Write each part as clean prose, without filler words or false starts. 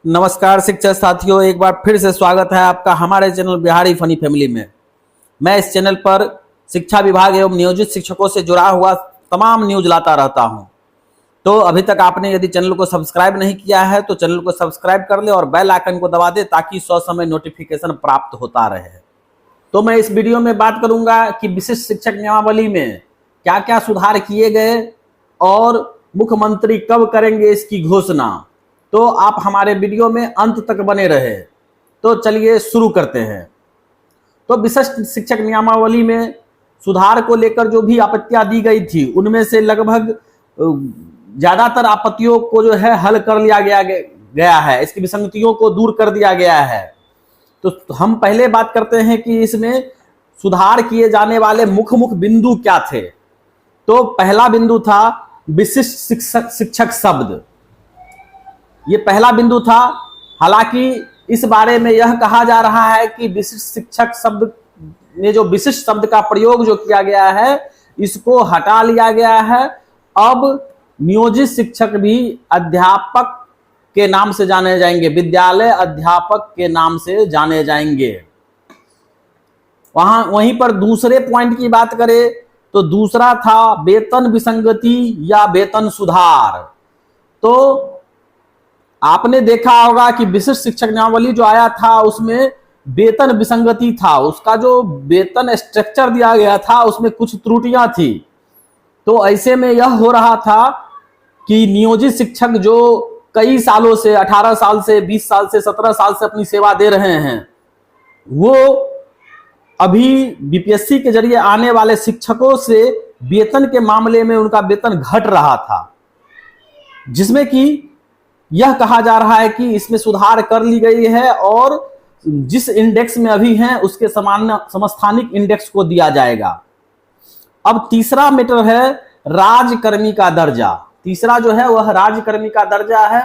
नमस्कार शिक्षक साथियों, एक बार फिर से स्वागत है आपका हमारे चैनल बिहारी फनी फैमिली में। मैं इस चैनल पर शिक्षा विभाग एवं नियोजित शिक्षकों से जुड़ा हुआ तमाम न्यूज लाता रहता हूं। तो अभी तक आपने यदि चैनल को सब्सक्राइब नहीं किया है तो चैनल को सब्सक्राइब कर ले और बेल आइकन को दबा दे ताकि ससमय नोटिफिकेशन प्राप्त होता रहे। तो मैं इस वीडियो में बात करूंगा कि विशिष्ट शिक्षक नियमावली में क्या क्या सुधार किए गए और मुख्यमंत्री कब करेंगे इसकी घोषणा। तो आप हमारे वीडियो में अंत तक बने रहे। तो चलिए शुरू करते हैं। तो विशिष्ट शिक्षक नियमावली में सुधार को लेकर जो भी आपत्तियां दी गई थी उनमें से लगभग ज्यादातर आपत्तियों को जो है हल कर लिया गया है, इसकी विसंगतियों को दूर कर दिया गया है। तो हम पहले बात करते हैं कि इसमें सुधार किए जाने वाले मुख्य बिंदु क्या थे। तो पहला बिंदु था विशिष्ट शिक्षक शब्द। ये पहला बिंदु था। हालांकि इस बारे में यह कहा जा रहा है कि विशिष्ट शिक्षक शब्द में जो विशिष्ट शब्द का प्रयोग जो किया गया है इसको हटा लिया गया है। अब नियोजित शिक्षक भी अध्यापक के नाम से जाने जाएंगे, विद्यालय अध्यापक के नाम से जाने जाएंगे। वहीं पर दूसरे पॉइंट की बात करें तो दूसरा था वेतन विसंगति या वेतन सुधार। तो आपने देखा होगा कि विशिष्ट शिक्षक नियमावली जो आया था उसमें वेतन विसंगति था, उसका जो वेतन स्ट्रक्चर दिया गया था उसमें कुछ त्रुटियां थी। तो ऐसे में यह हो रहा था कि नियोजित शिक्षक जो कई सालों से 18 साल से 20 साल से 17 साल से अपनी सेवा दे रहे हैं वो अभी बीपीएससी के जरिए आने वाले शिक्षकों से वेतन के मामले में उनका वेतन घट रहा था, जिसमें कि यह कहा जा रहा है कि इसमें सुधार कर ली गई है और जिस इंडेक्स में अभी हैं उसके समान समस्थानिक इंडेक्स को दिया जाएगा। अब तीसरा मैटर है राजकर्मी का दर्जा। तीसरा जो है वह राजकर्मी का दर्जा है।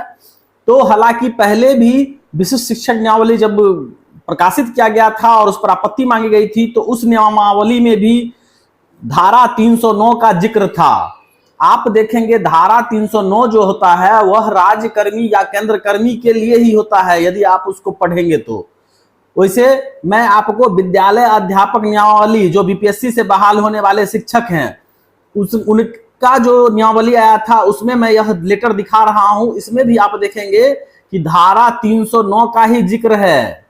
तो हालांकि पहले भी विशिष्ट शिक्षक नियमावली जब प्रकाशित किया गया था और उस पर आपत्ति मांगी गई थी तो उस नियमावली में भी धारा 309 का जिक्र था। आप देखेंगे धारा 309 जो होता है वह राज्यकर्मी या केंद्र कर्मी के लिए ही होता है यदि आप उसको पढ़ेंगे तो। वैसे मैं आपको विद्यालय अध्यापक नियमावली जो बीपीएससी से बहाल होने वाले शिक्षक हैं उनका जो नियमावली आया था उसमें मैं यह लेटर दिखा रहा हूं। इसमें भी आप देखेंगे कि धारा 309 का ही जिक्र है।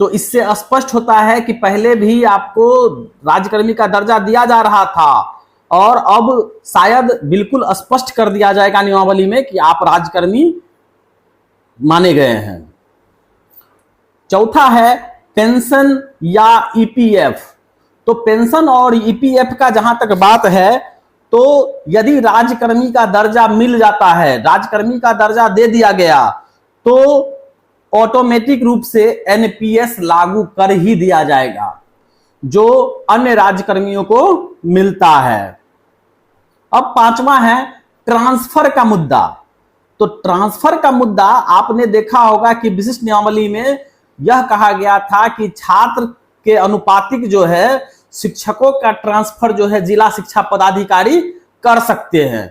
तो इससे स्पष्ट होता है कि पहले भी आपको राज्यकर्मी का दर्जा दिया जा रहा था और अब शायद बिल्कुल स्पष्ट कर दिया जाएगा नियमावली में कि आप राज्यकर्मी माने गए हैं। चौथा है पेंशन या ईपीएफ। तो पेंशन और ईपीएफ का जहां तक बात है तो यदि राज्यकर्मी का दर्जा मिल जाता है, राज्यकर्मी का दर्जा दे दिया गया तो ऑटोमेटिक रूप से एनपीएस लागू कर ही दिया जाएगा जो अन्य राज्यकर्मियों को मिलता है। अब पांचवा है ट्रांसफर का मुद्दा। तो ट्रांसफर का मुद्दा आपने देखा होगा कि विशिष्ट नियमावली में यह कहा गया था कि छात्र के अनुपातिक जो है शिक्षकों का ट्रांसफर जो है जिला शिक्षा पदाधिकारी कर सकते हैं।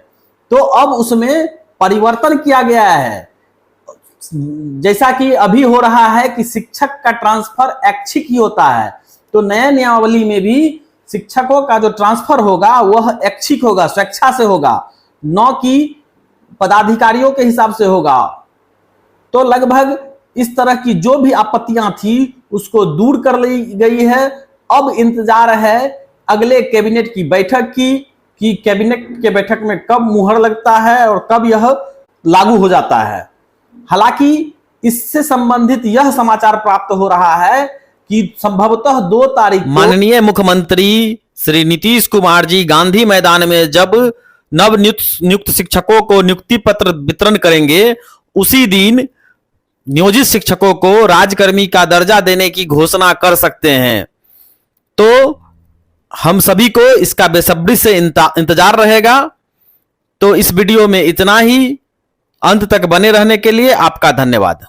तो अब उसमें परिवर्तन किया गया है, जैसा कि अभी हो रहा है कि शिक्षक का ट्रांसफर ऐच्छिक ही होता है। तो नए नियमावली में भी शिक्षकों का जो ट्रांसफर होगा वह ऐच्छिक होगा, स्वेच्छा से होगा, न कि पदाधिकारियों के हिसाब से होगा। तो लगभग इस तरह की जो भी आपत्तियां थी उसको दूर कर ली गई है। अब इंतजार है अगले कैबिनेट की बैठक की कि कैबिनेट के बैठक में कब मुहर लगता है और कब यह लागू हो जाता है। हालांकि इससे संबंधित यह समाचार प्राप्त हो रहा है कि संभवतः 2 तारीख माननीय मुख्यमंत्री श्री नीतीश कुमार जी गांधी मैदान में जब नव नियुक्त शिक्षकों को नियुक्ति पत्र वितरण करेंगे उसी दिन नियोजित शिक्षकों को राजकर्मी का दर्जा देने की घोषणा कर सकते हैं। तो हम सभी को इसका बेसब्री से इंतजार रहेगा। तो इस वीडियो में इतना ही। अंत तक बने रहने के लिए आपका धन्यवाद।